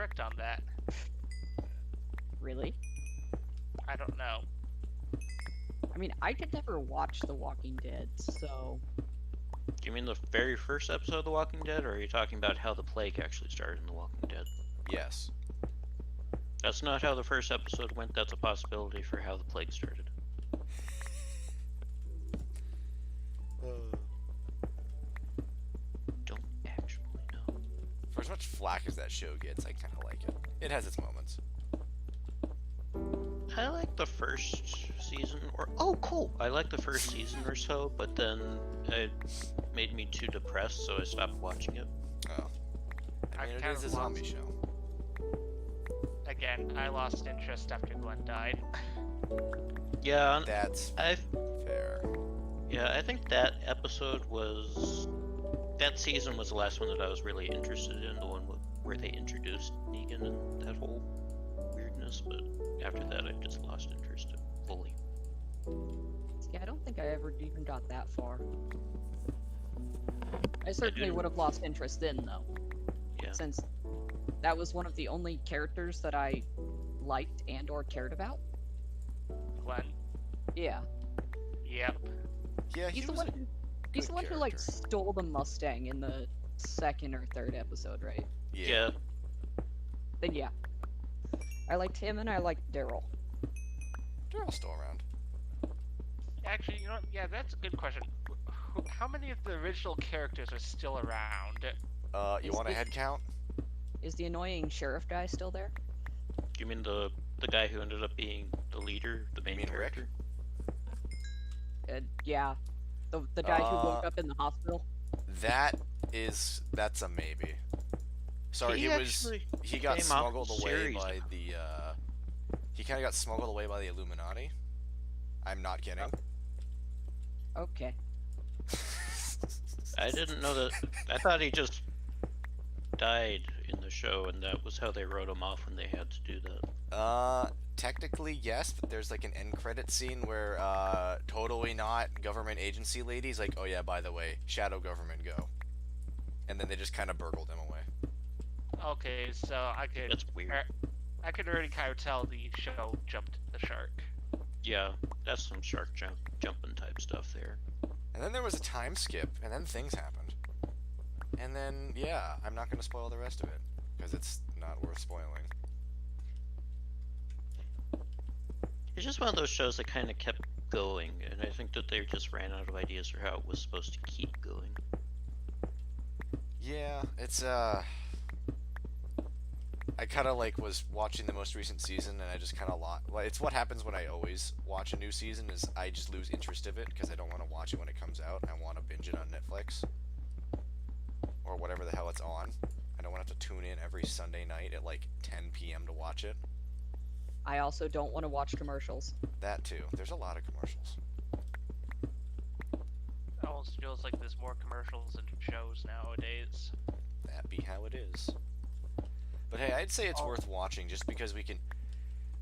correct on that. Really? I don't know. I mean, I could never watch The Walking Dead, so... Do you mean the very first episode of The Walking Dead, or are you talking about how the plague actually started in The Walking Dead? Yes. That's not how the first episode went, that's a possibility for how the plague started. Don't actually know. For as much flack as that show gets, I kind of like it. It has its moments. I like the first season, or oh cool, I like the first season or so, but then it made me too depressed, so I stopped watching it. Oh. I mean, it kind is a of zombie show. Again, I lost interest after Glenn died. Yeah, That's fair. yeah, I think that episode was, that season was the last one that I was really interested in, the one where they introduced Negan and that whole weirdness, but after that I just lost interest fully. Yeah, I don't think I ever even got that far. I certainly would have lost interest then, though. Yeah. Since that was one of the only characters that I liked and or cared about. Glenn. Yeah. Yep. Yeah, He's he the was one. a He's the one good who like character. stole the Mustang in the second or third episode, right? Yeah. Then yeah, I liked him and I liked Daryl. Daryl's still around. Actually, you know what? Yeah, that's a good question. How many of the original characters are still around? You Is want a the- head count? Is the annoying sheriff guy still there? You mean the guy who ended up being the leader, the main mean Rick? character? Yeah, the guy who woke up in the hospital. That's a maybe. Sorry, He he got came off smuggled the away series by now. the he kind of got smuggled away by the Illuminati. I'm not kidding. Okay. I didn't know that. I thought he just died in the show, and that was how they wrote him off when they had to do that. Technically yes, but there's like an end credit scene where totally not government agency lady's like, oh yeah, by the way, shadow government go, and then they just kind of burgled him away. Okay, so I could. That's weird. I could already kind of tell the show jumped the shark. Yeah, that's some shark jumping type stuff there. And then there was a time skip, and then things happened. And then, yeah, I'm not going to spoil the rest of it, because it's not worth spoiling. It's just one of those shows that kind of kept going, and I think that they just ran out of ideas for how it was supposed to keep going. Yeah, it's, I kind of, like, was watching the most recent season, and I just kind of lost... Well, it's what happens when I always watch a new season, is I just lose interest of it, because I don't want to watch it when it comes out. I want to binge it on Netflix. Or whatever the hell it's on. I don't want to have to tune in every Sunday night at, like, 10 p.m. to watch it. I also don't want to watch commercials. That, too. There's a lot of commercials. It almost feels like there's more commercials than shows nowadays. That be how it is. But hey, I'd say it's worth watching just because we can...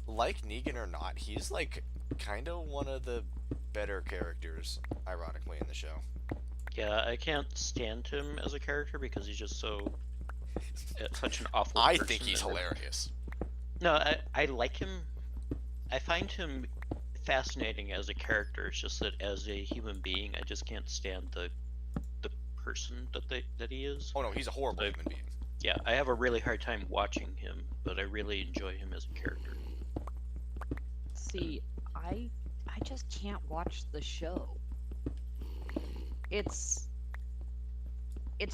Like Negan or not, he's, like, kind of one of the better characters, ironically, in the show. Yeah, I can't stand him as a character because he's just so... such an awful I person think he's and- hilarious. No, I like him. I find him fascinating as a character. It's just that as a human being, I just can't stand the person that he is. Oh no, he's a horrible Like- human being. Yeah, I have a really hard time watching him, but I really enjoy him as a character. See, I just can't watch the show. It's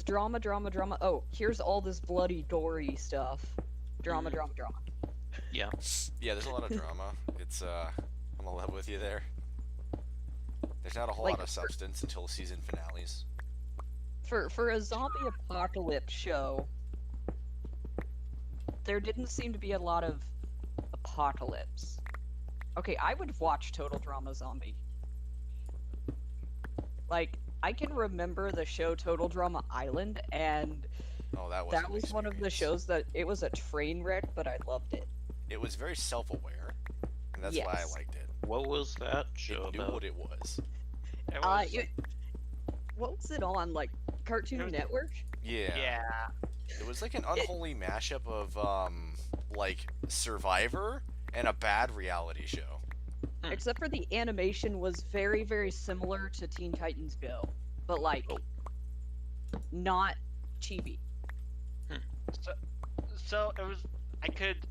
drama, drama, drama. Oh, here's all this bloody, gory stuff. Drama, Mm. drama, drama. Yeah. Yeah, there's a lot of drama. It's, I'm gonna level with you there. There's not a whole Like, lot of substance until season finales. For a zombie apocalypse show, there didn't seem to be a lot of apocalypse. Okay, I would watch Total Drama Zombie. Like, I can remember the show Total Drama Island, and Oh, that was that was one of the shows that it was a train wreck, but I loved it. It was very self-aware, and that's why I Yes. liked it. What was that show It knew about? what it was. It was, What was it on? Like Cartoon It was- Network? Yeah. Yeah. It was like an unholy mashup of like Survivor and a bad reality show. Except for the animation was very, very similar to Teen Titans Go, but like Oh. not chibi. So it was.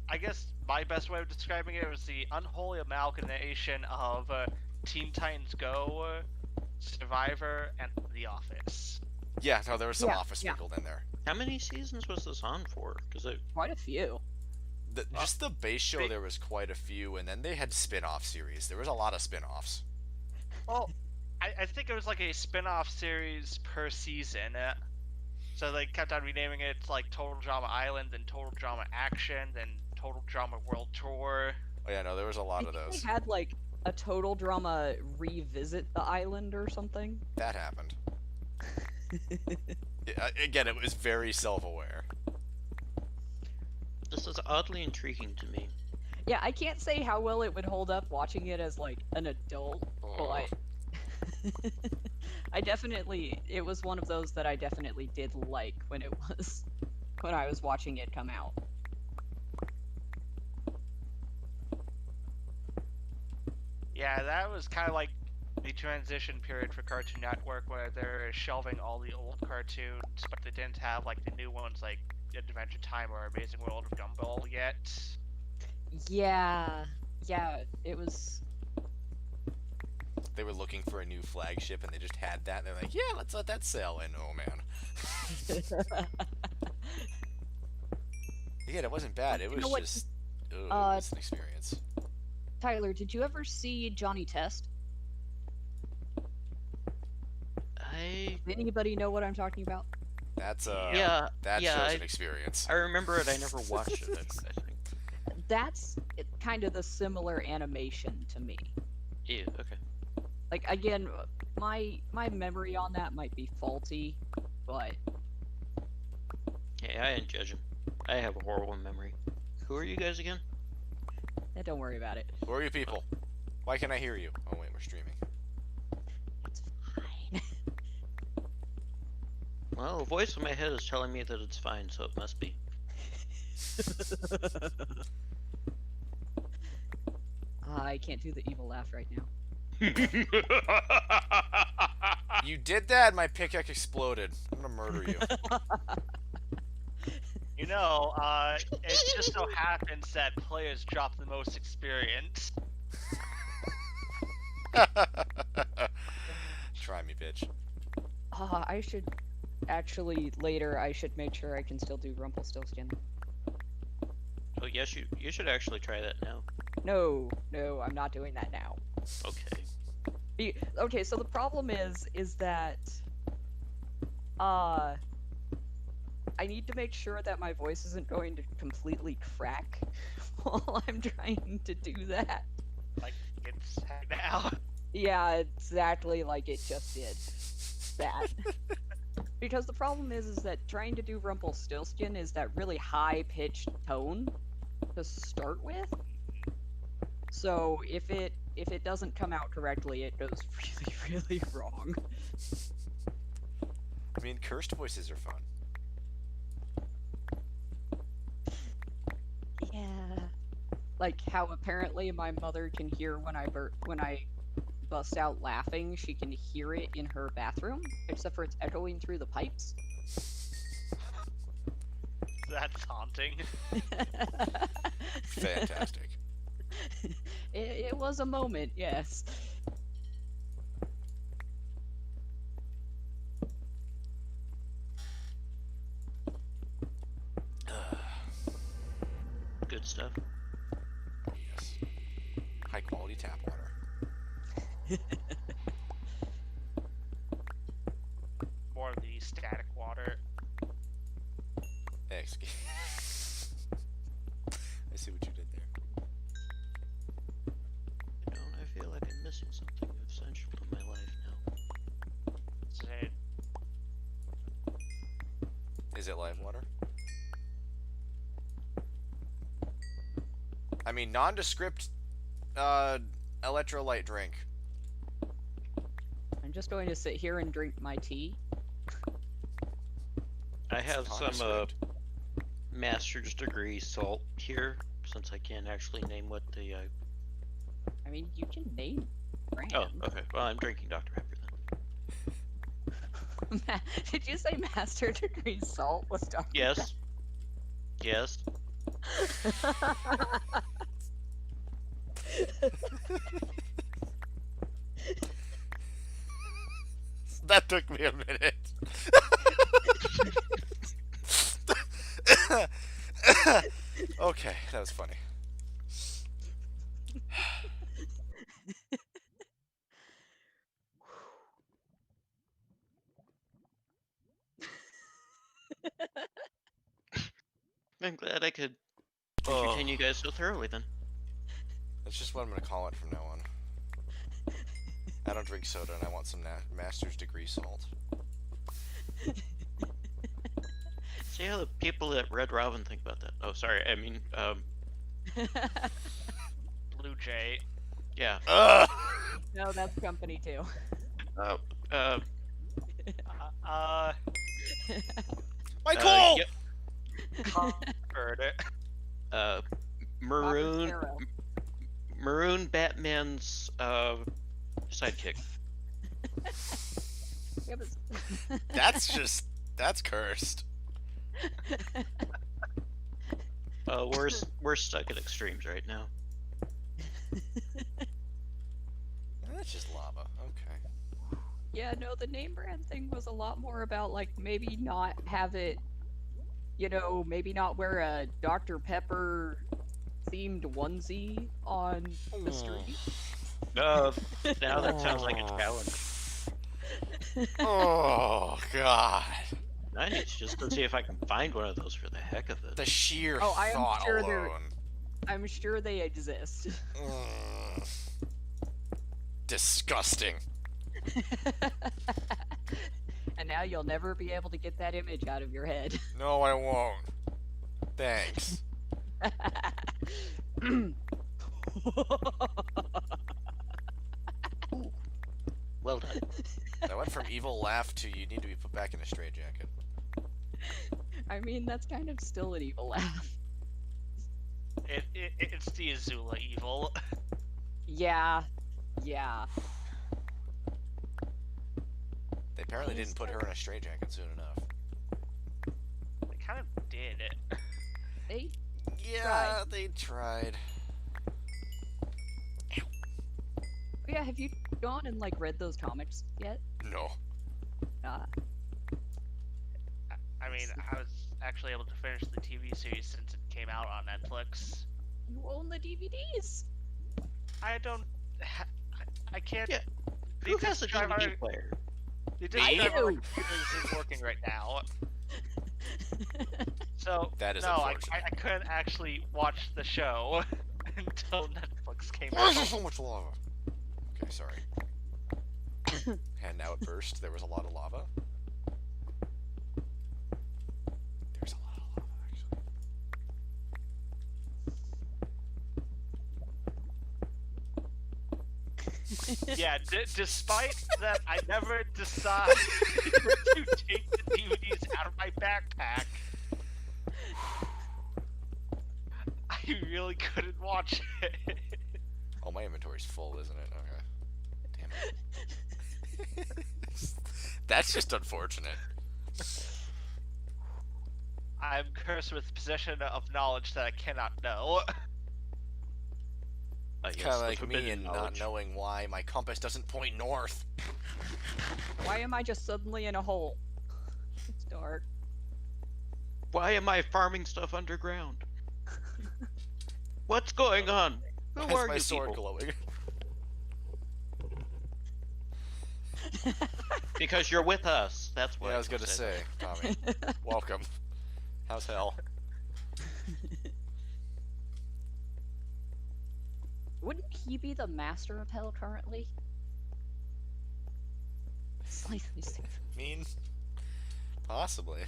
I guess my best way of describing it was the unholy amalgamation of Teen Titans Go, Survivor, and The Office. Yeah, no, there was some Yeah, Office yeah. sprinkled in there. How many seasons was this on for? Because Quite a few. Just the base show, there was quite a few, and then they had spin-off series. There was a lot of spin-offs. Well, I think it was like a spin-off series per season. So they kept on renaming it like Total Drama Island, then Total Drama Action, then Total Drama World Tour. Oh yeah, no, there was a lot I of think those. they had like a total drama revisit the island or something. That happened. Yeah, again, it was very self-aware. this is oddly intriguing to me. Yeah, I can't say how well it would hold up watching it as like an adult, but it was one of those that I definitely did like when I was watching it come out. Yeah, that was kind of like the transition period for Cartoon Network where they're shelving all the old cartoons, but they didn't have like the new ones like Adventure Time or Amazing World of Gumball yet. Yeah, it was. They were looking for a new flagship, and they just had that. And they're like, yeah, let's let that sell. And oh man. Again, it wasn't bad. It You was know what? just, it was an experience. Tyler, did you ever see Johnny Test? Does anybody know what I'm talking about? That's Yeah, that yeah, show's an experience. I remember it. I never watched it. I think. That's kind of the similar animation to me. Yeah. Okay. Like again, my memory on that might be faulty, but Hey, I didn't judge him. I have a horrible memory. Who are you guys again? don't worry about it. Who are you people? Why can't I hear you? Oh wait, we're streaming. It's fine. Well, a voice in my head is telling me that it's fine, so it must be. I can't do the evil laugh right now. You did that, my pickaxe exploded. I'm gonna murder you. You know, it just so happens that players drop the most experience. Try me, bitch. I should actually later. I should make sure I can still do Rumpelstiltskin. Oh yes, you should actually try that now. No, I'm not doing that now. Okay. Okay, so the problem is that I need to make sure that my voice isn't going to completely crack while I'm trying to do that. Like it's now. Yeah, exactly like it just did. That. Because the problem is that trying to do Rumpelstiltskin is that really high-pitched tone to start with. So if it doesn't come out correctly, it goes really, really wrong. I mean, cursed voices are fun. Yeah. Like how apparently my mother can hear when I bust out laughing. She can hear it in her bathroom, except for it's echoing through the pipes. That's haunting. Fantastic. It was a moment, yes. Good stuff. Yes. High quality tap water. More of the static water. Excuse. I see what you did there. Don't I feel like I'm missing something essential to my life now? Say, Is it live water? I mean, nondescript electrolyte drink. I'm just going to sit here and drink my tea. I have some Punishment. master's degree salt here, since I can't actually name what the. I mean, you can name brand. Oh, okay. Well, I'm drinking Dr Pepper then. Did you say master degree salt was Dr. Yes. Yes. That took me a minute. Okay, that was funny. I'm glad I could Oh. entertain you guys so thoroughly then. That's just what I'm gonna call it from now on. I don't drink soda, and I want some master's degree salt. See how the people at Red Robin think about that. Oh, sorry. I mean, Blue Jay. yeah. No, that's company too. Michael! Yep. Heard it. Maroon. Sparrow. Maroon Batman's sidekick. Yeah, but- That's cursed. We're stuck at extremes right now. That's just lava. Okay. Yeah, no, the name brand thing was a lot more about like maybe not have it, maybe not wear a Dr. Pepper themed onesie on the street. Now that sounds like a challenge. Oh God. I need to just go see if I can find one of those for the heck of it. The sheer Oh, I am thought sure they're- alone. I'm sure they exist. Mm. Disgusting. And now you'll never be able to get that image out of your head. No, I won't. Thanks. Well done. I went from evil laugh to you need to be put back in a straitjacket. I mean, that's kind of still an evil laugh. It's the Azula evil. Yeah. They apparently didn't put her in a straitjacket soon enough. They kind of did it. They Yeah, they tried. Yeah, have you gone and like read those comics yet? No. Uh, I mean, I was actually able to finish the TV series since it came out on Netflix. you own the DVDs. I don't. I can't. Yeah, They Who just has a drive DVD our- player? They just I drive our do. computers isn't working right now. So That is no, I unfortunate. couldn't actually watch the show until Netflix came Why is there out. so much lava? Okay, sorry. And now it burst. There was a lot of lava. There's a lot of lava, actually. Yeah, despite that, I never decided to take the DVDs out of my backpack. I really couldn't watch it. Oh, my inventory's full, isn't it? Okay. Damn it. That's just unfortunate. I'm cursed with possession of knowledge that I cannot know. I guess Kind of the like me forbidden and not knowledge. knowing why my compass doesn't point north. Why am I just suddenly in a hole? It's dark. Why am I farming stuff underground? What's going on? Who Why are is my you sword people? glowing? Because you're with us. That's what Yeah, I was gonna say, Tommy. Welcome. How's hell? Wouldn't he be the master of hell currently? Slightly safe. Mean? Possibly.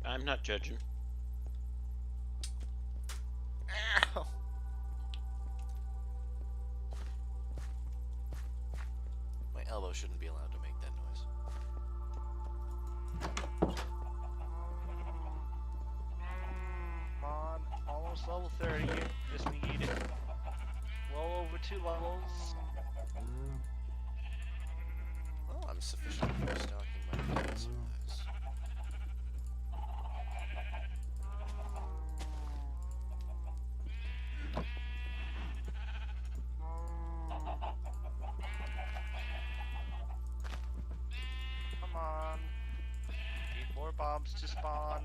I'm not judging. Ow. My elbow shouldn't be allowed to make that noise. almost level 30. Just need well over 2 levels. Well, I'm sufficiently restocking my field size. Come on. Need more bombs to spawn.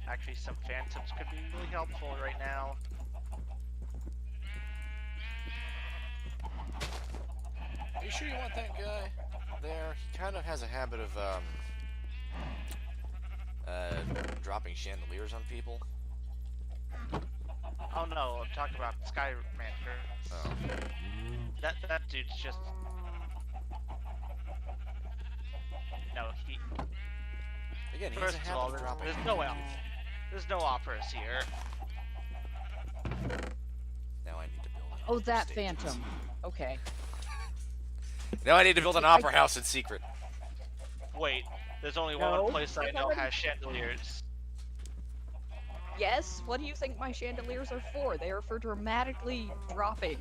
Actually, some phantoms could be really helpful right now. Are you sure you want that guy there? He kind of has a habit of, dropping chandeliers on people. Oh no, I'm talking about Sky Rancher. Oh. That dude's just... No, he... Again, he has First a of habit all, of there's, dropping. there's no operas here. Now I need to build. Oh, that stages. phantom. Okay. Now I need to build an opera house in secret. Wait, there's only No, one place I I've know already- has chandeliers. Yes, what do you think my chandeliers are for? They are for dramatically dropping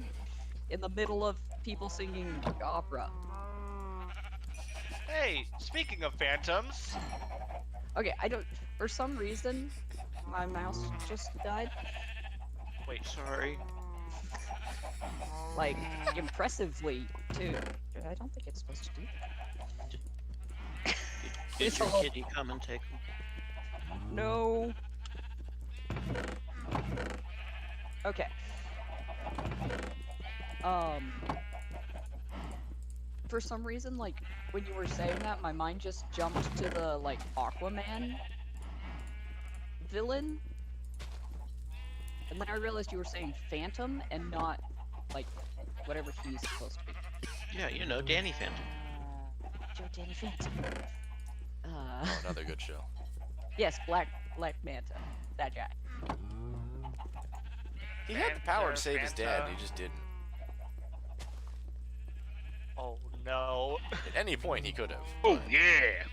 in the middle of people singing opera. Hey, speaking of phantoms, Okay, I don't. For some reason, my mouse just died. wait, Sorry. Like, impressively, too. I don't think it's supposed to do that. Did It's your all- kitty come and take them? No. Okay. For some reason, like, when you were saying that, my mind just jumped to the, like, Aquaman villain. And then I realized you were saying Phantom and not, like, whatever he's supposed to be. Yeah, you know, Danny Phantom. Joe Danny Phantom. Oh, another good show. Yes, Black Manta. That guy. He had the power to save his dad, Fanta. and he just didn't. oh no. At any point, he could have. Oh yeah!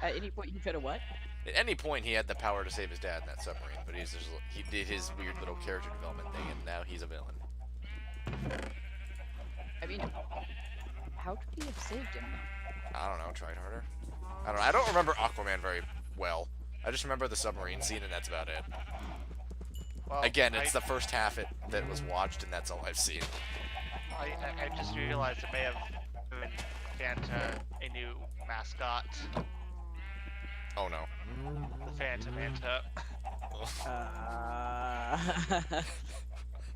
At any point, you could have what? At any point, he had the power to save his dad in that submarine, but he did his weird little character development thing, and now he's a villain. I mean, how could he have saved him, though? I don't know, tried harder. I don't know. I don't remember Aquaman very well. I just remember the submarine scene, and that's about it. Well, Again, it's the first half that was watched, and that's all I've seen. I just realized it may have given Fanta a new mascot. Oh no. The Fanta Manta.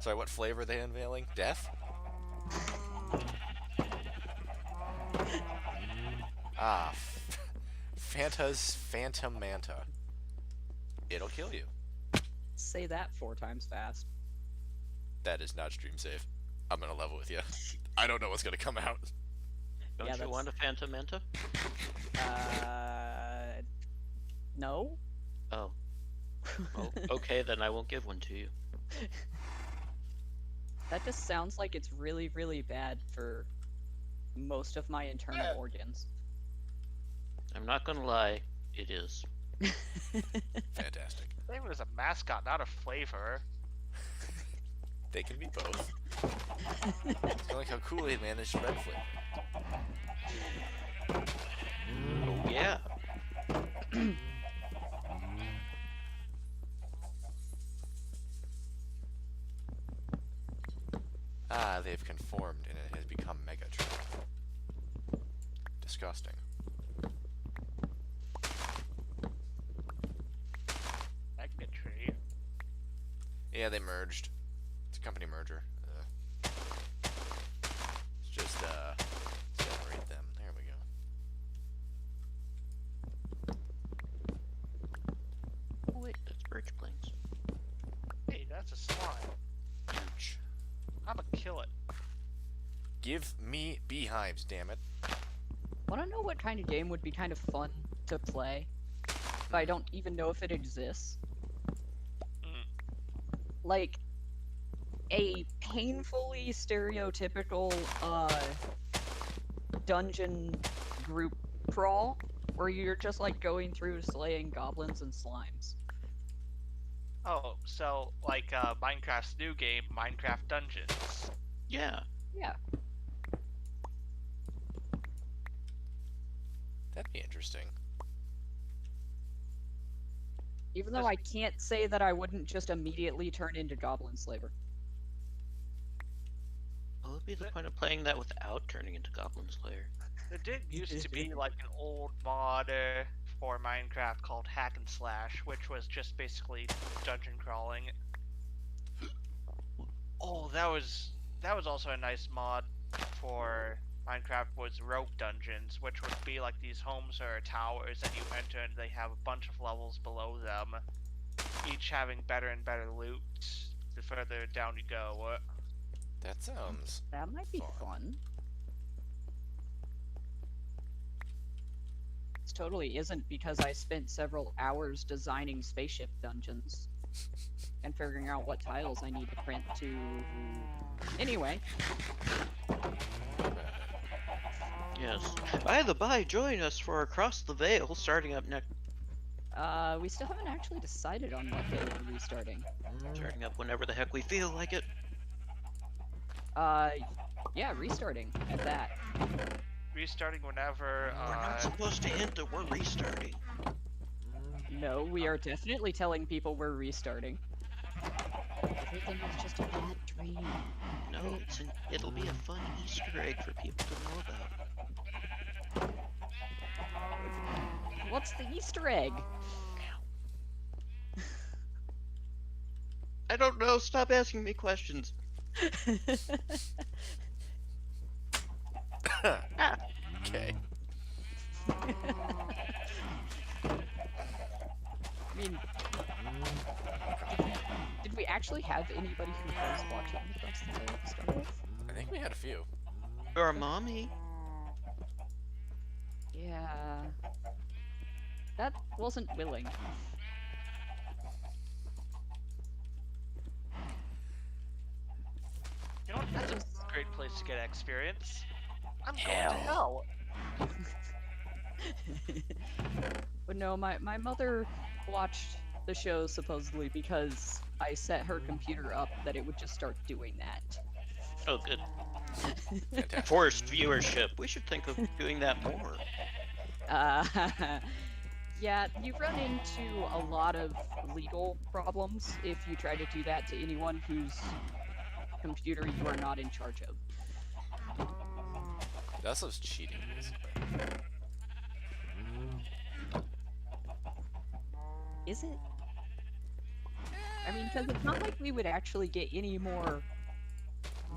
Sorry, what flavor are they unveiling? Death? Ah, Fanta's Phantom Manta. It'll kill you. Say that 4 times fast. That is not stream safe. I'm gonna level with you. I don't know what's gonna come out. Don't Yeah, you that's- want a Phantom Manta? No? Oh. Oh, okay, then I won't give one to you. That just sounds like it's really, really bad for most of my internal organs. I'm not gonna lie, it is. Fantastic. Flavor is a mascot, not a flavor. They can be both. It's kind of like how Kool-Aid managed red flavor. Oh, yeah. Ah, they've conformed and it has become Megatron. Disgusting. Magnet tree. Yeah, they merged. It's a company merger. Let's just, separate them. There we go. Oh, wait, that's birch planes. Hey, that's a slime. Huge. I'ma kill it. Give me beehives, damn it. Wanna know what kind of game would be kind of fun to play? But I don't even know if it exists. Like, a painfully stereotypical, dungeon group crawl, where you're just, like, going through slaying goblins and slimes. Oh, so like Minecraft's new game, Minecraft Dungeons. Yeah. Yeah. That'd be interesting. Even though Just- I can't say that I wouldn't just immediately turn into Goblin Slaver. What would be the But- point of playing that without turning into Goblin Slayer? There did used to be like an old mod for Minecraft called Hack and Slash, which was just basically dungeon crawling. Oh, that was also a nice mod for Minecraft was Rogue Dungeons, which would be like these homes or towers that you enter and they have a bunch of levels below them, each having better and better loot the further down you go. That sounds. That might be Fun. fun. This totally isn't because I spent several hours designing spaceship dungeons and figuring out what tiles I need to print to. Anyway, Yes. By the by, join us for Across the Veil starting up next. we still haven't actually decided on what day we're restarting. Starting up whenever the heck we feel like it. Yeah, restarting at that. Restarting whenever. We're not supposed to hint that we're restarting. No, we are definitely telling people we're restarting. Everything was just a bad dream. No, it'll be a fun Easter egg for people to know about. What's the Easter egg? I don't know. Stop asking me questions. Okay. I mean, did we actually have anybody who was watching Across the Veil to start with? I think we had a few. Or mommy. Yeah. That wasn't willing. You know what? That's a great place to get experience. I'm going Hell. to hell. But no, my mother watched the show supposedly because I set her computer up that it would just start doing that. Oh, good. Fantastic. Forced viewership. We should think of doing that more. Uh, yeah, you run into a lot of legal problems if you try to do that to anyone whose computer you are not in charge of. That's what's cheating, basically. Is it? I mean, because it's not like we would actually get any more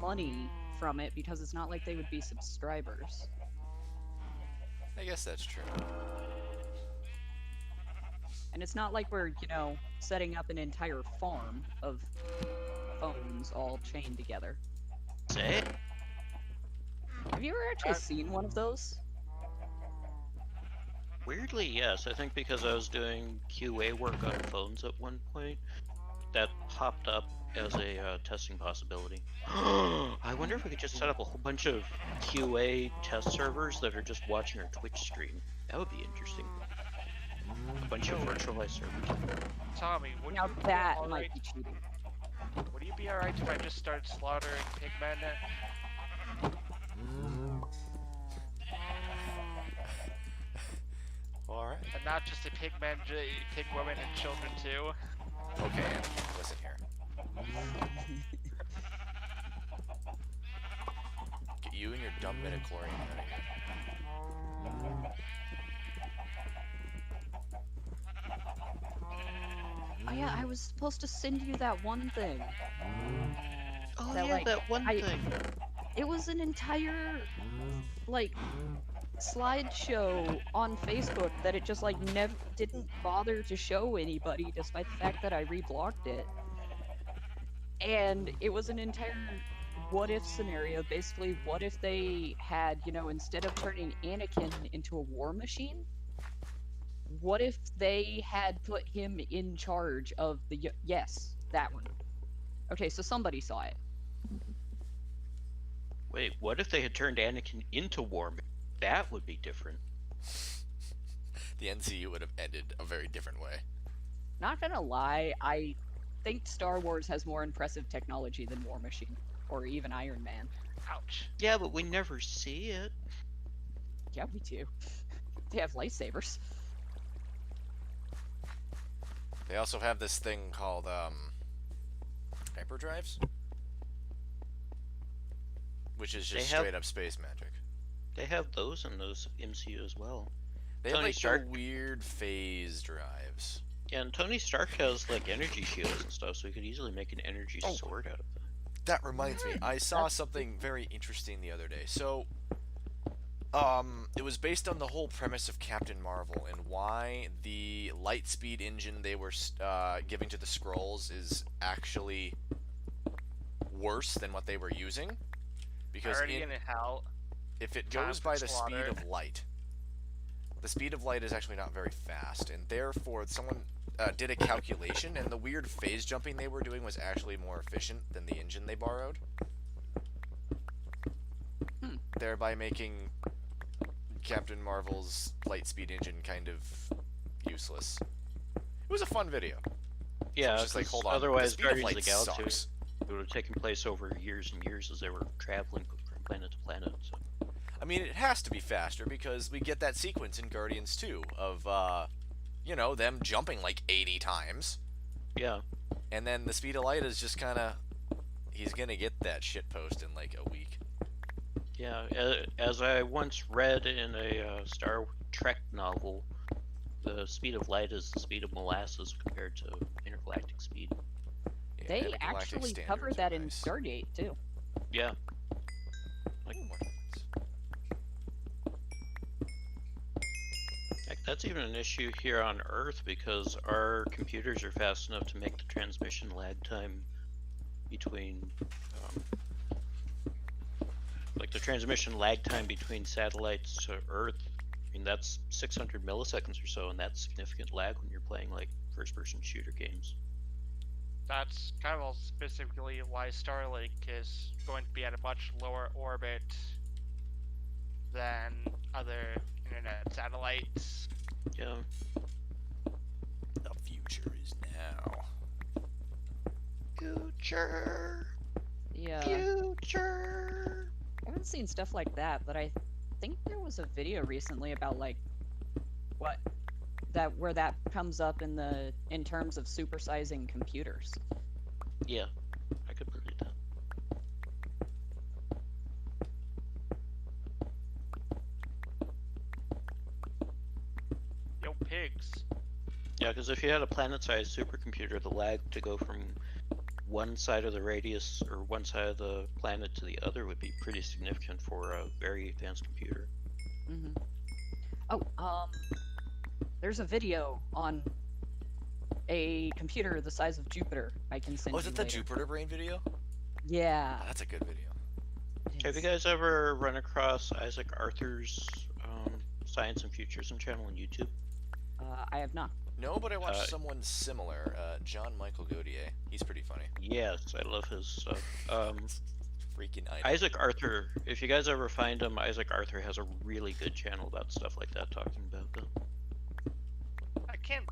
money from it because it's not like they would be subscribers. I guess that's true. And it's not like we're, you know, setting up an entire farm of phones all chained together. Say? Have you ever actually seen one of those? Weirdly, yes. I think because I was doing QA work on phones at one point, that popped up as a testing possibility. I wonder if we could just set up a whole bunch of QA test servers that are just watching our Twitch stream. That would be interesting. A bunch of virtualized servers. Tommy, would Now you be that alright? might be cheating. Would you be alright if I just started slaughtering pigmen? Alright. And not just the pigmen, pig women and children too. Okay, Andy, listen here. Get you and your dumb midichlorian out of here. Oh yeah, I was supposed to send you that one thing. Oh That, yeah, like, that one I- thing. It was an entire, like, slideshow on Facebook that it just, like, never didn't bother to show anybody despite the fact that I reblocked it. And it was an entire what if scenario. Basically, what if they had, you know, instead of turning Anakin into a war machine, what if they had put him in charge of the. Yes, that one. Okay, so somebody saw it. Wait, what if they had turned Anakin into War? That would be different. The NCU would have ended a very different way. Not gonna lie, I think Star Wars has more impressive technology than War Machine, or even Iron Man. Ouch. Yeah, but we never see it. Yeah, we do. They have lightsabers. They also have this thing called hyperdrives, which is just They have- straight up space magic. They have those in those MCU as well. They have Tony like Stark- the weird phase drives. Yeah, and Tony Stark has like energy shields and stuff, so he could easily make an energy Oh. sword out of them. That reminds me, I saw That's- something very interesting the other day. So, it was based on the whole premise of Captain Marvel and why the light speed engine they were giving to the Skrulls is actually worse than what they were using. Because Already in hell. if it Time goes for by the speed slaughter. of light, the speed of light is actually not very fast, and therefore someone did a calculation, and the weird phase jumping they were doing was actually more efficient than the engine they borrowed. Thereby making Captain Marvel's light speed engine kind of useless. It was a fun video. Yeah, it's just like, 'cause hold on, otherwise the speed of Guardians of the light Galaxy sucks. it would have taken place over years and years as they were traveling from planet to planet. So I mean, it has to be faster because we get that sequence in Guardians 2 of, them jumping like 80 times. yeah, And then the speed of light is just kind of... He's gonna get that shitpost in like a week. yeah. As I once read in a Star Trek novel, the speed of light is the speed of molasses compared to intergalactic speed. Yeah, They intergalactic actually standards cover are that in nice. Stargate too. Yeah. Like, Heck, that's even an issue here on Earth because our computers are fast enough to make the transmission lag time between, like the transmission lag time between satellites to Earth. I mean, that's 600 milliseconds or so, and that's significant lag when you're playing like first-person shooter games. That's kind of specifically why Starlink is going to be at a much lower orbit than other internet satellites. Yeah. the future is now. Future. Yeah. Future. I haven't seen stuff like that, but I think there was a video recently about like where that comes up in terms of supersizing computers. Yeah, I could believe that. Yo, pigs. Yeah, because if you had a planet-sized supercomputer, the lag to go from one side of the radius or one side of the planet to the other would be pretty significant for a very advanced computer. Mm-hmm. Oh, there's a video on a computer the size of Jupiter. I can send Oh, you is it the later. Jupiter Brain video? Yeah. Oh, that's a good video. Have you guys ever run across Isaac Arthur's Science and Futurism channel on YouTube? I have not. No, but I watched Uh, someone similar, John Michael Gaudier. He's pretty funny. Yes, I love his stuff. Freaking idol. Isaac Arthur, if you guys ever find him, Isaac Arthur has a really good channel about stuff like that, talking about them. I can't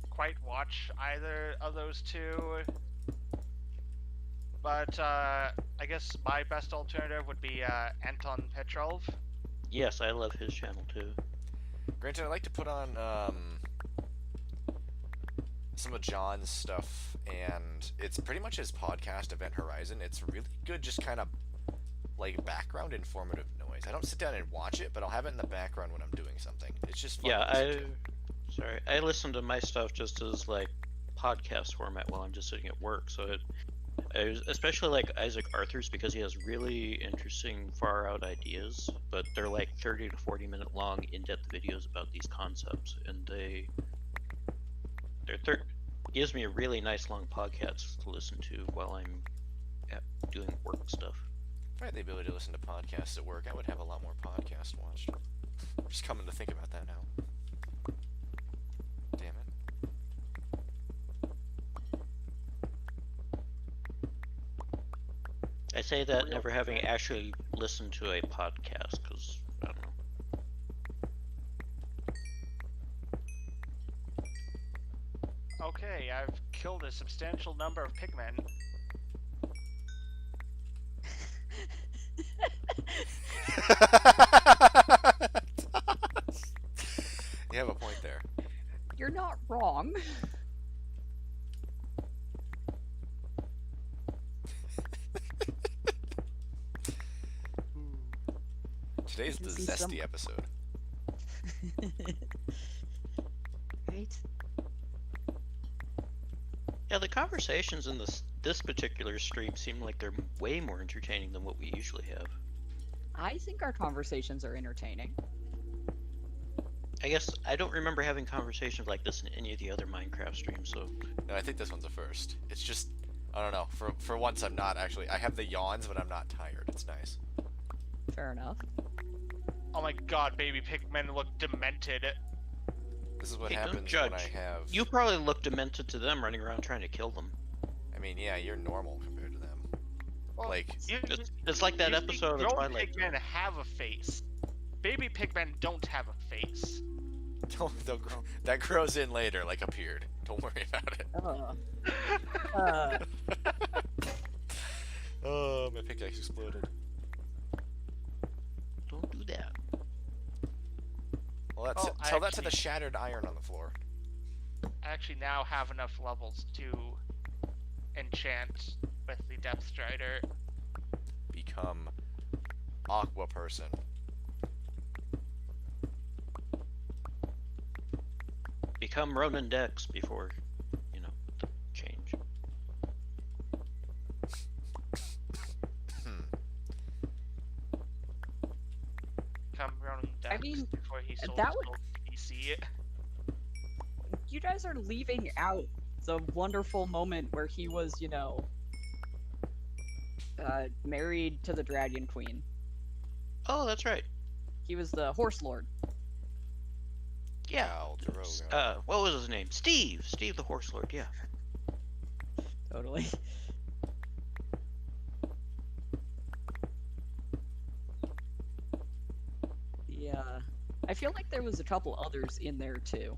quite watch either of those two. But I guess my best alternative would be Anton Petrov. Yes, I love his channel too. Granted, I like to put on some of John's stuff, and it's pretty much his podcast, Event Horizon. It's really good, just kind of like background informative noise. I don't sit down and watch it, but I'll have it in the background when I'm doing something. It's just fun Yeah, to listen to. I listen to my stuff just as like podcast format while I'm just sitting at work. So especially like Isaac Arthur's because he has really interesting far out ideas, but they're like 30 to 40 minute long in-depth videos about these concepts, and gives me a really nice long podcast to listen to while I'm doing work stuff. If I had the ability to listen to podcasts at work, I would have a lot more podcasts watched. Just coming to think about that now. Damn it. I say that never having actually listened to a podcast because I don't know. Okay, I've killed a substantial number of pigmen. You have a point there. You're not wrong. Today's the See some- zesty episode. Right? Yeah, the conversations in this particular stream seem like they're way more entertaining than what we usually have. I think our conversations are entertaining. I guess I don't remember having conversations like this in any of the other Minecraft streams, so No, I think this one's a first. It's just, I don't know. For once, I'm not actually. I have the yawns, but I'm not tired. It's nice. Fair enough. Oh my god, baby pigmen look demented. This is what Hey, don't happens judge. when I have. you probably look demented to them running around trying to kill them. I mean, yeah, you're normal compared to them. Well, Like, It's like that usually episode of grown Twilight. pigmen have a face. Baby pigmen don't have a face. they'll grow. That grows in later, like a beard. Don't worry about it. Oh, my pickaxe exploded. Don't do that. Well, that's Oh, I tell that to the actually- shattered iron on the floor. I actually now have enough levels to enchant with the Depth Strider. Become Aqua person. Become Ronan Dex before, the change. Come running I Dex mean, before he sold that his would- gold PC. You guys are leaving out the wonderful moment where he was, married to the Dragon Queen. Oh, that's right. He was the Horse Lord. Yeah. Khal Drogo. What was his name? Steve. Steve the Horse Lord. Yeah. Totally. Yeah. I feel like there was a couple others in there too.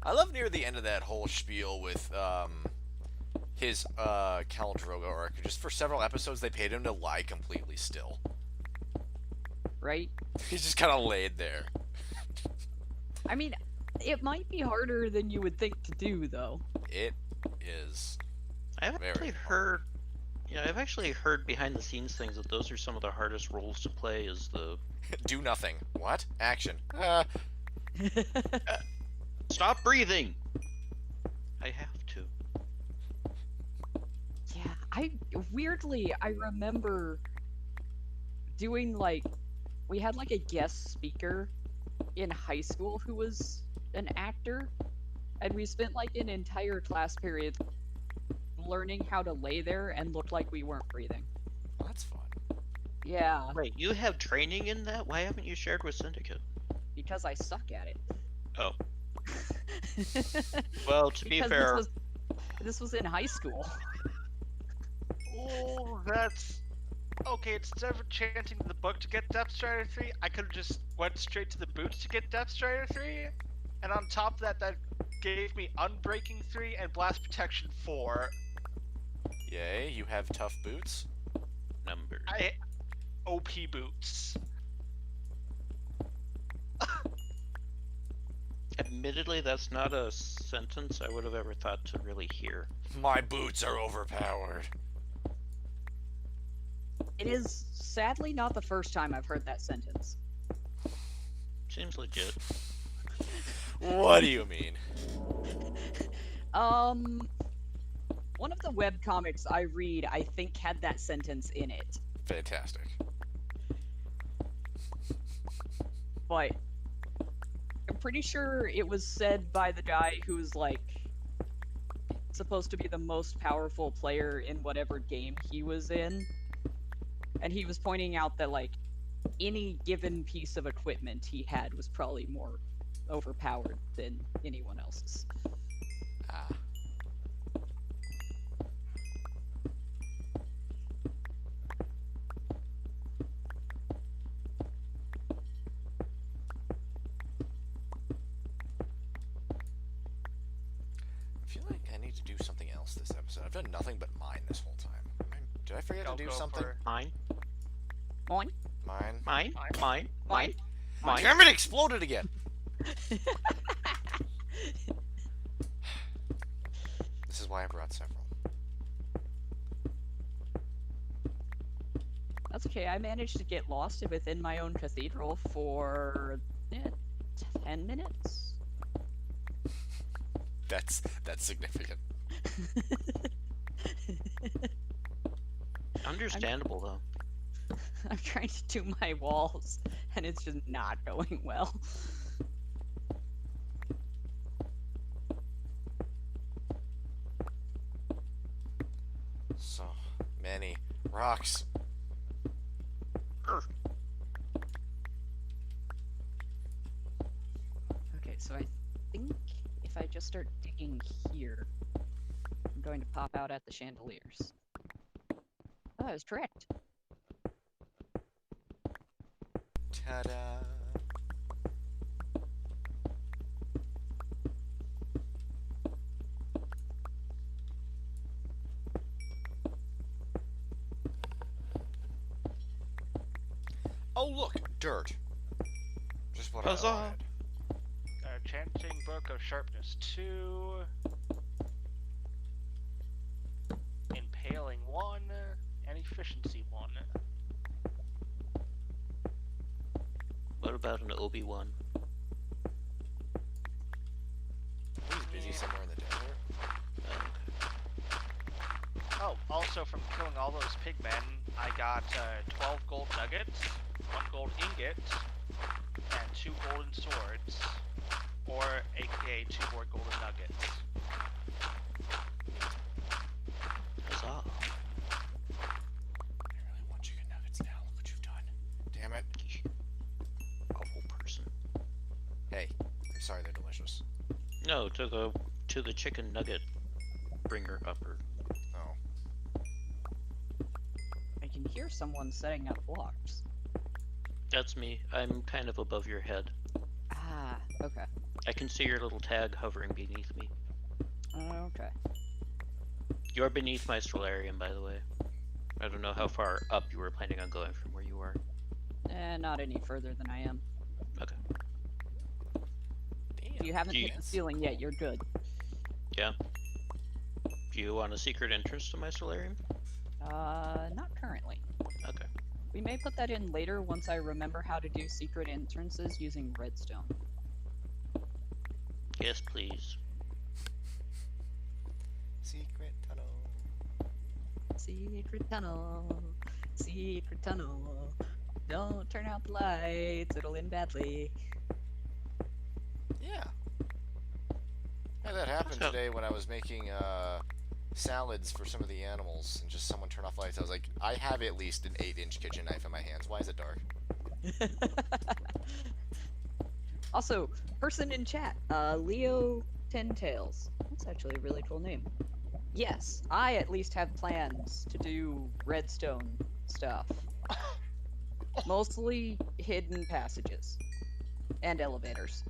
I love near the end of that whole spiel with his Khal Drogo arc. Just for several episodes, they paid him to lie completely still. Right? He's just kind of laid there. I mean, it might be harder than you would think to do, though. It is. I've Very actually hard. heard. Yeah, I've actually heard behind the scenes things that those are some of the hardest roles to play. Is the Do nothing. What? Action. stop breathing. I have to. Yeah, I remember doing we had a guest speaker in high school who was an actor, and we spent an entire class period learning how to lay there and look like we weren't breathing. Well, that's fun. Yeah, Wait, you have training in that? Why haven't you shared with Syndicate? because I suck at it. Oh. Well, to be Because fair, this was in high school. Oh, that's okay. Instead of chanting the book to get Depth Strider 3, I could have just went straight to the boots to get Depth Strider 3, and on top of that, that gave me Unbreaking 3 and Blast Protection 4. Yay, you have tough boots. number. I OP boots. Admittedly, that's not a sentence I would have ever thought to really hear. My boots are overpowered. It is sadly not the first time I've heard that sentence. Seems legit. What do you mean? One of the webcomics I read, I think, had that sentence in it. Fantastic. But I'm pretty sure it was said by the guy who's supposed to be the most powerful player in whatever game he was in. And he was pointing out that any given piece of equipment he had was probably more overpowered than anyone else's. Ah. I feel like I need need to do something else this episode. I've done nothing but mine this whole time. Did I forget to do Go something? for- Mine. Moin. Mine. Mine. Mine. Mine. Mine. Mine. Damn it! Exploded again. This is why I brought several. That's okay. I managed to get lost within my own cathedral for 10 minutes. That's significant. Understandable though. I'm trying to do my walls, and it's just not going well. So many rocks. Okay, so I think if I just start digging here, I'm going to pop out at the chandeliers. Oh, I was correct. Ta-da! Oh look, dirt. Just what Huzzah. I wanted. Chanting Book of Sharpness 2. Impaling 1. And Efficiency 1. What about an Obi-Wan? He's busy somewhere in the desert. Oh, also from killing all those pigmen, I got 12 gold nuggets, 1 gold ingot, and 2 golden swords. Or, aka 2 more golden nuggets. Huzzah. I really want chicken nuggets now. Look what you've done. Damn it. Awful person. Hey, I'm sorry they're delicious. No, to the chicken nugget bringer upper. Oh. I can hear someone setting up blocks. That's me. I'm kind of above your head. Ah, okay. I can see your little tag hovering beneath me. Okay. You're beneath my solarium, by the way. I don't know how far up you were planning on going from where you are. Not any further than I am. Okay. Damn. If you haven't hit the ceiling yet, you're good. Yeah. Do you want a secret entrance to my solarium? Not currently. Okay. We may put that in later once I remember how to do secret entrances using redstone. Yes, please. Secret tunnel. Secret tunnel. Secret tunnel. Don't turn out the lights, it'll end badly. Yeah. Yeah, that happened So- today when I was making salads for some of the animals, and just someone turned off lights. I was like, I have at least an 8-inch kitchen knife in my hands. Why is it dark? Also, person in chat, Leo Tentails. That's actually a really cool name. Yes, I at least have plans to do redstone stuff. Mostly hidden passages. And elevators.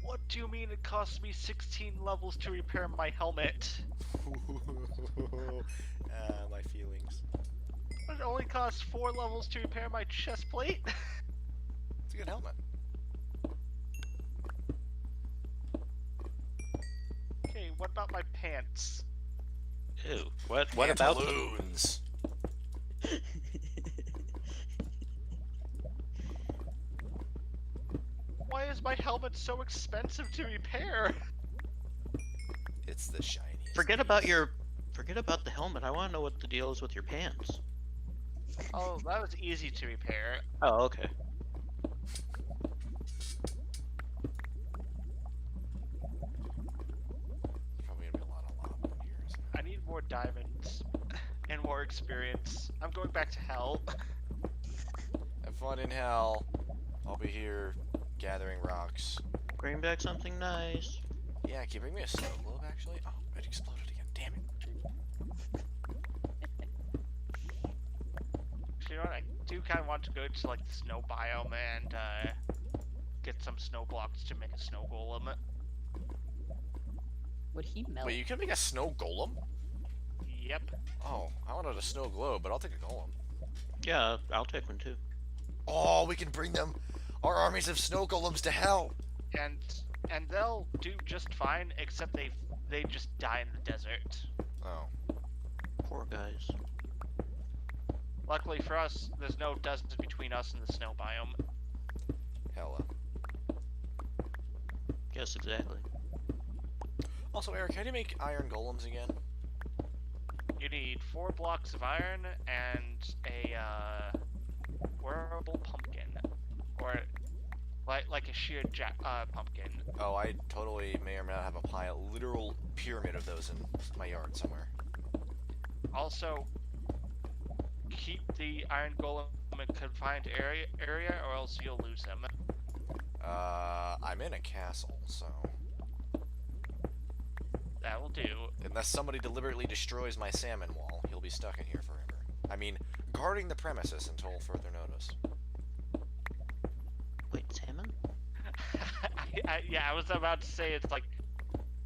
What do you mean it cost me 16 levels to repair my helmet? My feelings. It only costs 4 levels to repair my chest plate? It's a good helmet. Okay, what about my pants? Ew. What about them? Pantaloons? Why is my helmet so expensive to repair? It's the shiniest. Forget about the helmet. I want to know what the deal is with your pants. Oh, that was easy to repair. Oh, okay. Probably gonna be a lot of lava in here. Isn't it? I need more diamonds and more experience. I'm going back to hell. Have fun in hell. I'll be here gathering rocks. Bring back something nice. Yeah, can you bring me a snow globe actually? Oh, it exploded again. Damn it. You know what? I do kind of want to go to like the snow biome and get some snow blocks to make a snow golem. Would he melt? Wait, you can make a snow golem? Yep. Oh, I wanted a snow globe, but I'll take a golem. Yeah, I'll take one too. Oh, we can bring them, our armies of snow golems to hell. And they'll do just fine, except they just die in the desert. Oh. Poor guys. Luckily for us, there's no distance between us and the snow biome. Hella. Yes, exactly. Also, Eric, how do you make iron golems again? You need 4 blocks of iron and a wearable pumpkin, or like a sheared pumpkin. Oh, I totally may or may not have a literal pyramid of those in my yard somewhere. Also, keep the iron golem in a confined area, or else you'll lose him. I'm in a castle, so... That will do. Unless somebody deliberately destroys my salmon wall, he'll be stuck in here forever. I mean, guarding the premises until further notice. Wait, salmon? Yeah, I was about to say, it's like,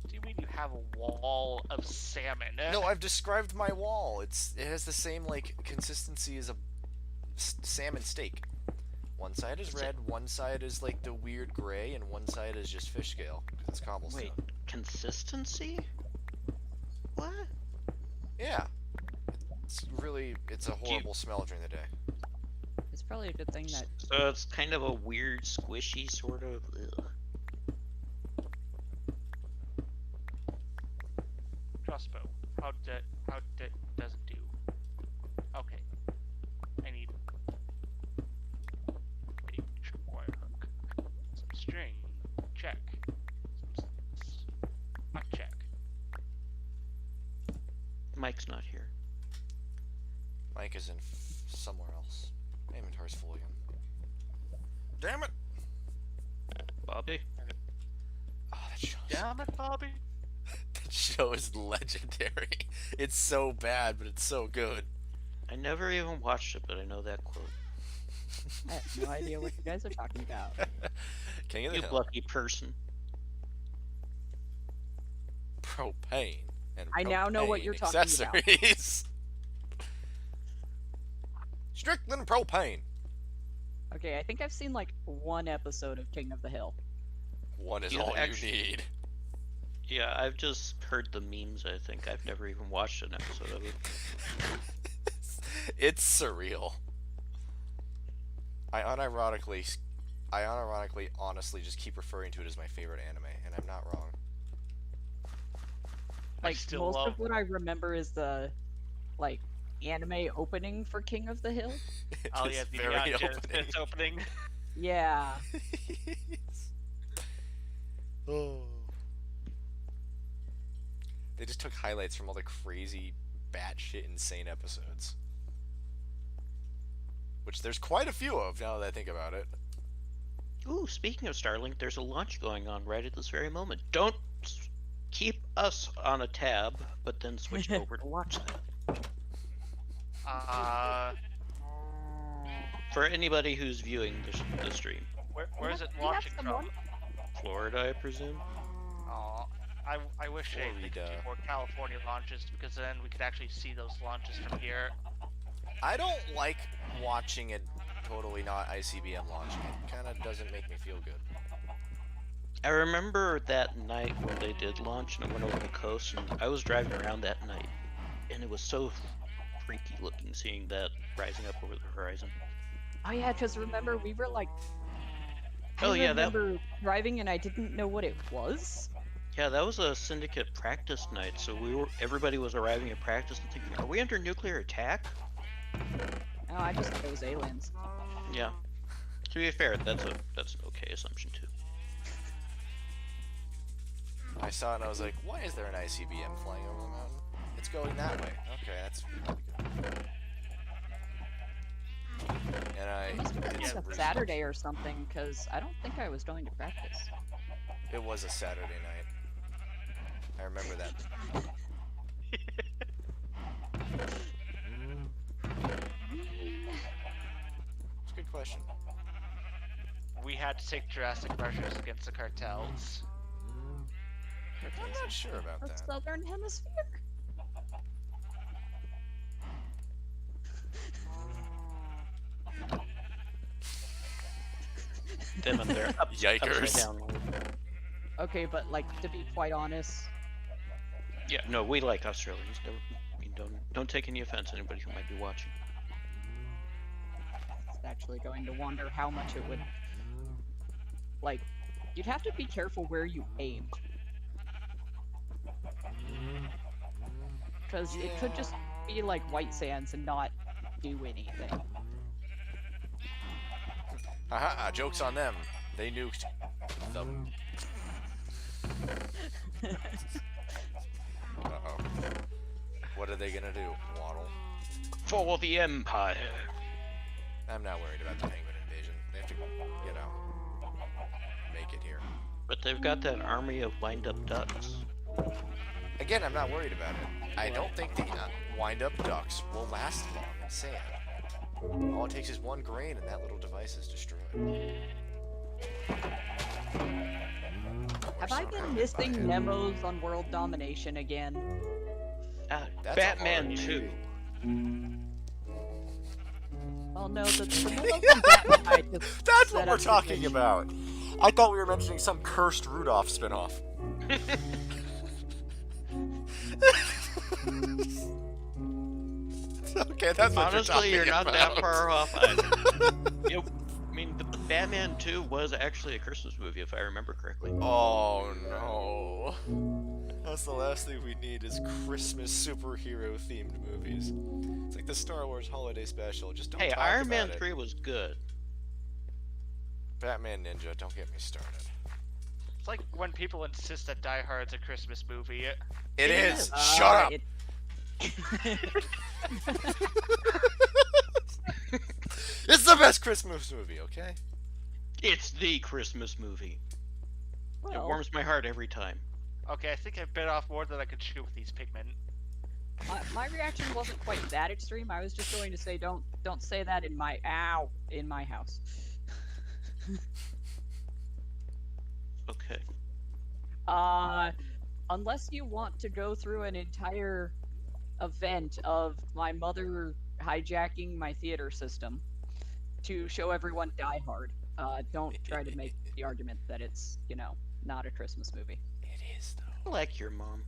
do you mean you have a wall of salmon? No, I've described my wall. It has the same, like, consistency as a salmon steak. One side is red, one side is, like, the weird gray, and one side is just fish scale, because it's cobblestone. Wait, consistency? What? Yeah. It's a horrible smell during the day. It's probably a good thing that So it's kind of a weird, squishy sort of. Ugh. Crossbow. How does it do? Okay. I need a wire hook. Some string. Check. Not check. Mike's not here. Mike is in somewhere else. My inventory's full again. Damn it! Bobby? Oh, that show. Damn it, Bobby! That show is legendary. It's so bad, but it's so good. I never even watched it, but I know that quote. I have no idea what you guys are talking about. King of the You Hill. lucky person. Propane. And I now know what propane you're talking about. accessories. Strickland propane. Okay, I think I've seen like one episode of King of the Hill. One is You all actually- you need. Yeah, I've just heard the memes, I think. I've never even watched an episode of it. It's surreal. I unironically, honestly just keep referring to it as my favorite anime, and I'm not wrong. I Like still most love. of what I remember is the like anime opening for King of the Hill. Oh It yeah, is the very opening. It's opening. Yeah. Oh. They just took highlights from all the crazy, batshit insane episodes. Which there's quite a few of now that I think about it. Ooh, speaking of Starlink, there's a launch going on right at this very moment. Don't keep us on a tab, but then switch over to watch that. For anybody who's viewing the stream. Where is it We have launching someone. from? Florida, I presume? Aw, I wish they could do Florida. more California launches, because then we could actually see those launches from here. I don't like watching it totally not ICBM launching. It kind of doesn't make me feel good. I remember that night when they did launch and I went over the coast and I was driving around that night and it was so freaky looking seeing that rising up over the horizon. Oh yeah, because remember we were like. Oh, I yeah, that- remember driving and I didn't know what it was. Yeah, that was a syndicate practice night, so everybody was arriving at practice and thinking, are we under nuclear attack? Oh, I just thought it was aliens. Yeah. To be fair, that's an okay assumption too. I saw it and I was like, why is there an ICBM flying over the mountain? It's going that way. Okay, that's probably good. And I It did was some a research. Saturday or something, because I don't think I was going to practice. It was a Saturday night. I remember that. It's a good question. We had to take drastic measures against the cartels. I'm not sure about The that. southern hemisphere? Them and their upside Yikers. down. Okay, but like to be quite honest, Yeah, no, we like Australians. Don't take any offense, anybody who might be watching. it's actually going to wonder how much it would. Like, you'd have to be careful where you aimed. Because it could just be like White Sands and not do anything. Haha, joke's on them. They nuked the... Uh-oh. What are they gonna do? Waddle? For the Empire. I'm not worried about the penguin invasion. They have to, you know, make it here. But they've got that army of wind-up ducks. Again, I'm not worried about it. I don't think the wind-up ducks will last long in sand. All it takes is one grain and that little device is destroyed. Have I been missing memos on world domination again? That's Batman a hard 2. Well, no, the memos on Batman I just That's set what we're up to talking finish. about. I thought we were mentioning some cursed Rudolph spinoff. Okay, that's what Honestly, you're you're not talking that about. far off either. I mean, the Batman 2 was actually a Christmas movie, if I remember correctly. Oh no. That's the last thing we need is Christmas superhero themed movies. It's like the Star Wars holiday special. Just don't Hey, talk Iron about Man it. 3 was good. Batman Ninja, don't get me started. It's like when people insist that Die Hard's a Christmas movie. It is! is. Shut up! It's the best Christmas movie, okay? It's the Christmas movie. It Well, warms my heart every time. Okay, I think I bit off more than I could chew with these pigmen. my reaction wasn't quite that extreme. I was just going to say, don't say that in my house. Okay. Unless you want to go through an entire event of my mother hijacking my theater system to show everyone Die Hard, don't try to make the argument that it's, not a Christmas movie. It is, though. I like your mom.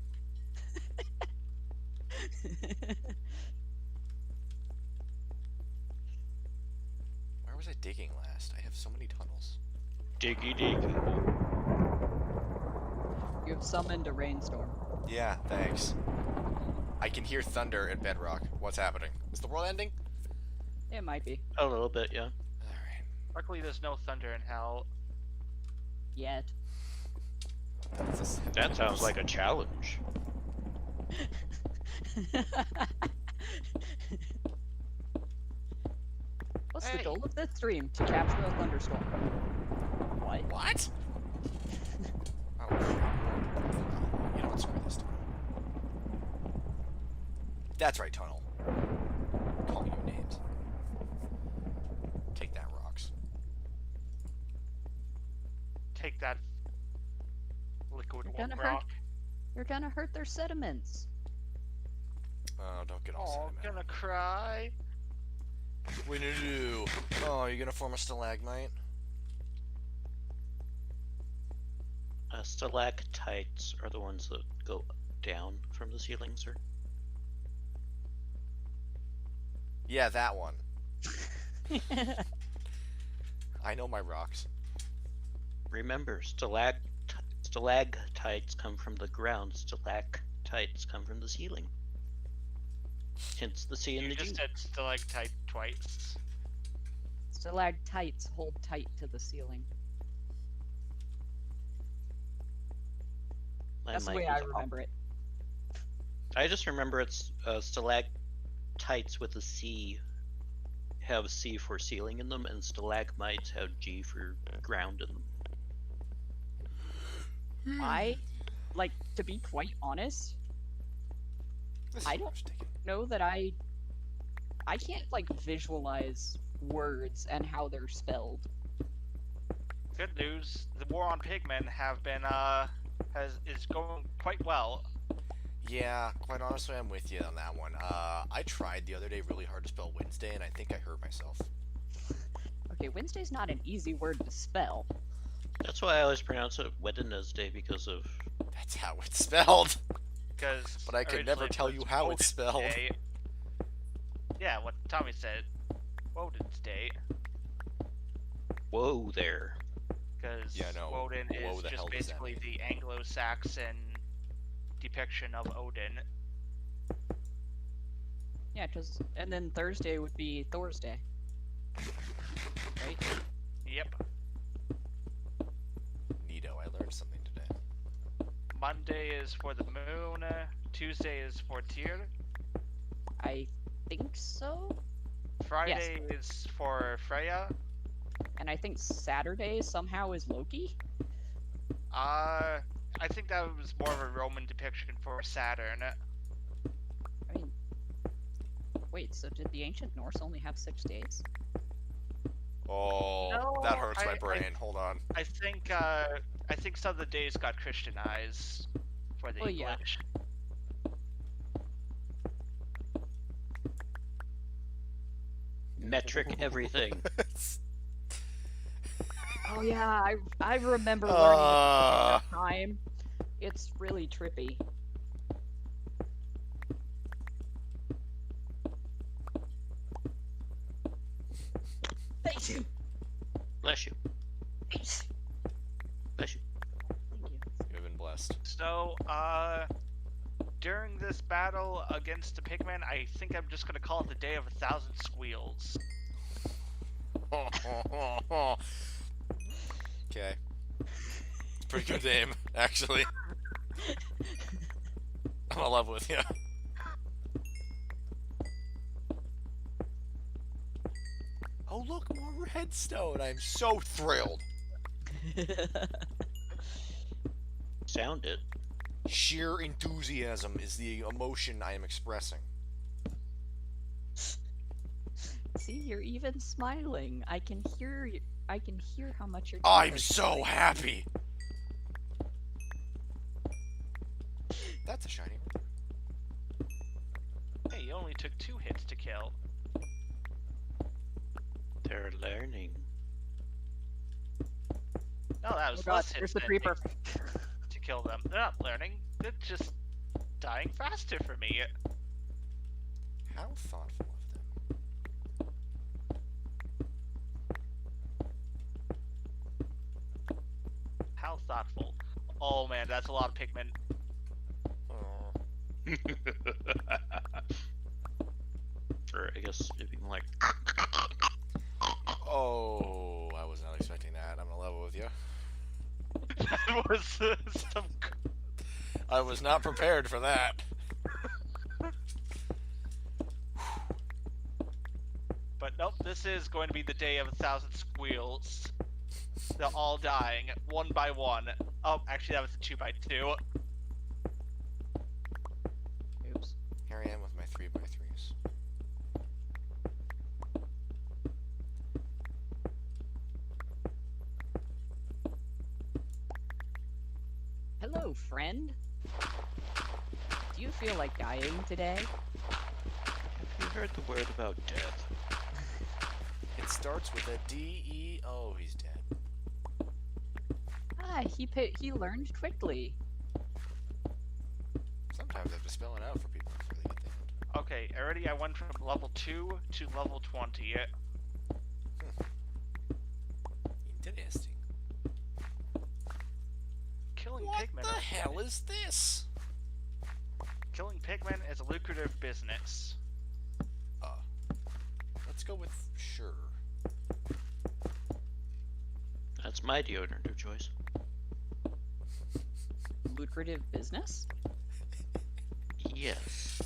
Where was I digging last? I have so many tunnels. Diggy diggy. You've summoned a rainstorm. Yeah, thanks. I can hear thunder at Bedrock. What's happening? Is the world ending? It might be. A little bit, yeah. Alright. Luckily, there's no thunder in hell. Yet. That sounds like a challenge. What's Hey. the goal of this stream? To capture a thunderstorm. What? What? Oh, crap. You know what? Screw this tunnel. That's right, tunnel. Call you names. Take that, rocks. Take that liquid You're gonna rock. You're gonna hurt their sediments. Oh, don't get all Oh, sentimental. gonna cry. What are you gonna do? Oh, you gonna form a stalagmite? Stalactites are the ones that go down from the ceiling, sir. Yeah, that one. I know my rocks. Remember, stalactites come from the ground, stalactites come from the ceiling. Hence the C and You the G. just said stalactite twice. Stalactites hold tight to the ceiling. That's the way I remember it. I just remember it's stalactites with a C have C for ceiling in them, and stalagmites have G for ground in them. I, to be quite honest, This I is don't- where sticking. know that I can't, visualize words and how they're spelled. Good news, the war on pigmen have been is going quite well. Yeah, quite honestly, I'm with you on that one. I tried the other day really hard to spell Wednesday, and I think I hurt myself. Okay, Wednesday's not an easy word to spell. That's why I always pronounce it Wednesday because of. That's how it's spelled. Because But I could never originally it tell was you how it's Woden's spelled. Day. Yeah, what Tommy said. Woden's Day. Whoa there. Because Yeah, no, Woden whoa, is the hell just does that basically mean? the Anglo-Saxon depiction of Odin. Yeah, and then Thursday would be Thursday. Right? Yep. Neato, I learned something today. Monday is for the moon. Tuesday is for Tyr. I think so. Friday is for Freya. And I think Saturday somehow is Loki. I think that was more of a Roman depiction for Saturn. I mean, wait, so did the ancient Norse only have 6 days? Oh, No, that hurts my I- brain. Hold on. I think some of the days got Christianized for the Well, yeah. English. Metric everything. Oh yeah, I remember learning at the time. It's really trippy. Thank you. Bless you. Bless you. Thank you. You've been blessed. So, during this battle against the pigmen, I think I'm just gonna call it the Day of 1,000 Squeals. Okay. It's a pretty good name, actually. I'm in love with you. Oh look, more redstone! I'm so thrilled. Sound it. Sheer enthusiasm is the emotion I am expressing. See, you're even smiling. I can hear you. I can hear how much you're. I'm so happy. That's a shiny one. Hey, you only took 2 hits to kill. They're learning. No, that was Oh god, less there's hits the than it creeper. takes to kill them. They're not learning. They're just dying faster for me. How thoughtful of them. How thoughtful. Oh man, that's a lot of pigmen. Oh. Or I guess it'd be more like. Oh, I was not expecting that. I'm gonna level with you. That was some. I was not prepared for that. But nope, this is going to be the Day of 1,000 Squeals. They're all dying, one by one. Oh, actually that was a 2x2. Oops. Here I am with my 3x3s. Hello, friend. Do you feel like dying today? Have you heard the word about death? It starts with a D-E... Oh, he's dead. Ah, he learned quickly. Sometimes I have to spell it out for people before they get the hint. Okay, already I went from level 2 to level 20. Interesting. Killing What pigmen. the hell is this? Killing pigmen is a lucrative business. Let's go with sure. That's my deodorant of choice. Lucrative business? Yes.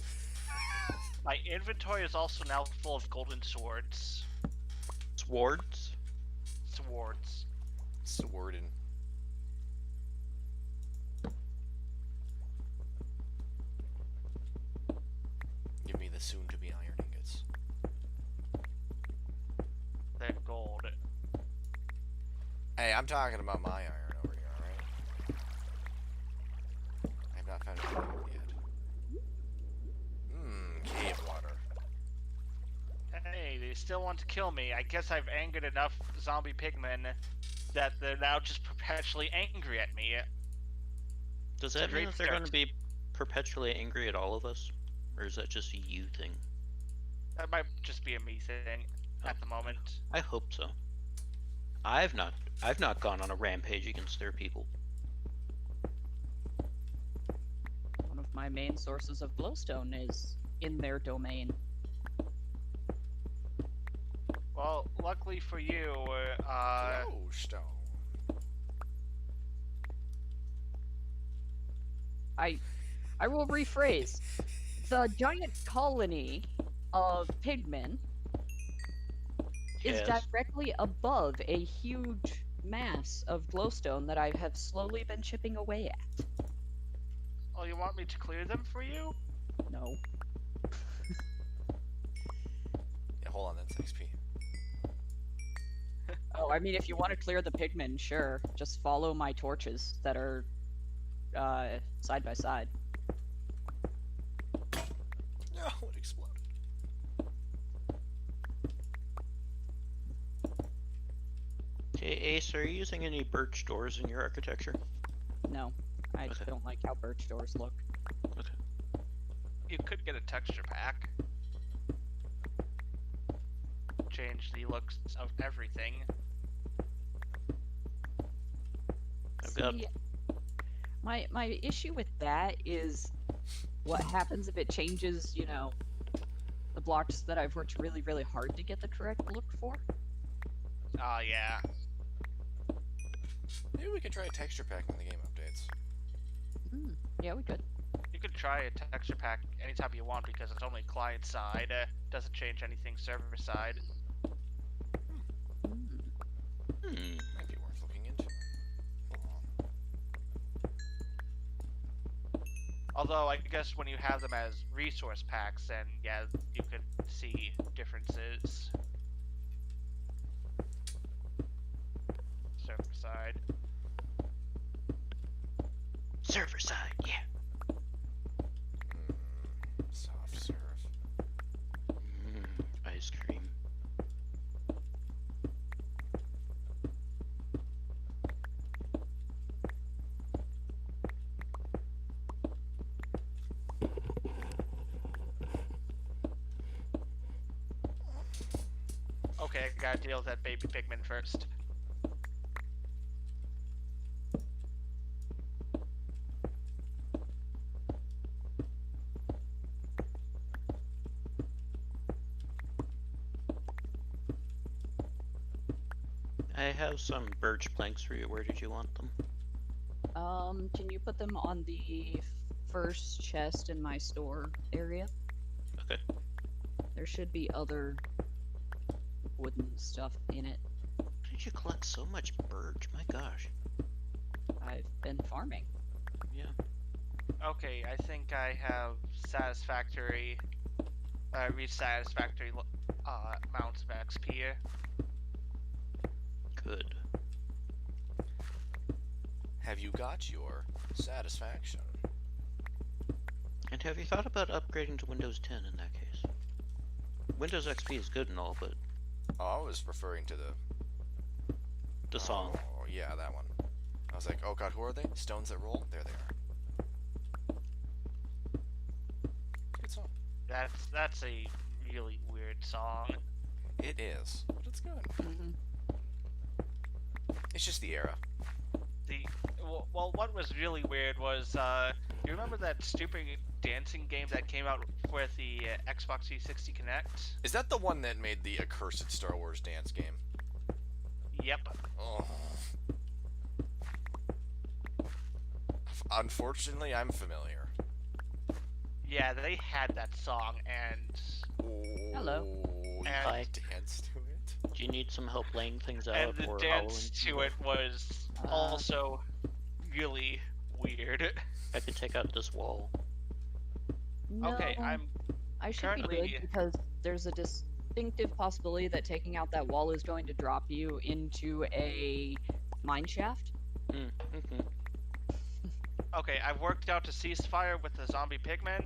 My inventory is also now full of golden swords. Swords? Swords. Sworden. Give me the soon-to-be iron ingots. They're gold. Hey, I'm talking about my iron over here, alright? they still want to kill me. I guess I've angered enough zombie pigmen that they're now just perpetually angry at me. Does a that mean great that they're going to start. be perpetually angry at all of us? Or is that just a you thing? That might just be a me thing at the moment. I hope so. I've not gone on a rampage against their people. One of my main sources of glowstone is in their domain. Well, luckily for you, Glowstone. I will rephrase. The giant colony of pigmen is Yes. directly above a huge mass of glowstone that I have slowly been chipping away at. oh, you want me to clear them for you? No. Yeah, hold on, that's XP. Oh, I mean, if you want to clear the pigmen, sure. Just follow my torches that are side by side. No, it exploded. Okay, Ace, are you using any birch doors in your architecture? No, I Okay. don't like how birch doors look. You could get a texture pack. Change the looks of everything. I've got See, my issue with that is what happens if it changes, you know, the blocks that I've worked really, really hard to get the correct look for. Oh, yeah. Maybe we could try a texture pack when the game updates. Yeah, we could. You could try a texture pack anytime you want because it's only client side. Doesn't change anything server side. Mm. Might be worth looking into. Hold on. Although, I guess when you have them as resource packs, then yeah, you could see differences. Server side. server side, yeah. Soft serve. Ice cream. Okay, I gotta deal with that baby pigman first. I have some birch planks for you. Where did you want them? Can you put them on the first chest in my store area? Okay. There should be other wooden stuff in it. How did you collect so much birch? My gosh. I've been farming. Yeah. Okay, I think I have satisfactory, reached satisfactory amounts of XP here. Good. Have you got your satisfaction? And have you thought about upgrading to Windows 10 in that case? Windows XP is good and all, but Oh, I was referring to the song. Oh, yeah, that one. I was like, oh god, who are they? Stones that roll? There they are. Good song. That's a really weird song. It is, but it's good. Mm-hmm. It's just the era. Well, what was really weird was, you remember that stupid dancing game that came out with the Xbox 360 Connect? Is that the one that made the accursed Star Wars dance game? Yep. Oh. Unfortunately, I'm familiar. Yeah, they had that song, and Hello. You And- dance to it? Do you need some help laying things out and the or dance hollowing? to it was also really weird. I can take out this wall. No, Okay, I should be currently- good because there's a distinctive possibility that taking out that wall is going to drop you into a mine shaft. Mm-hmm. Okay, I've worked out a ceasefire with the zombie pigmen.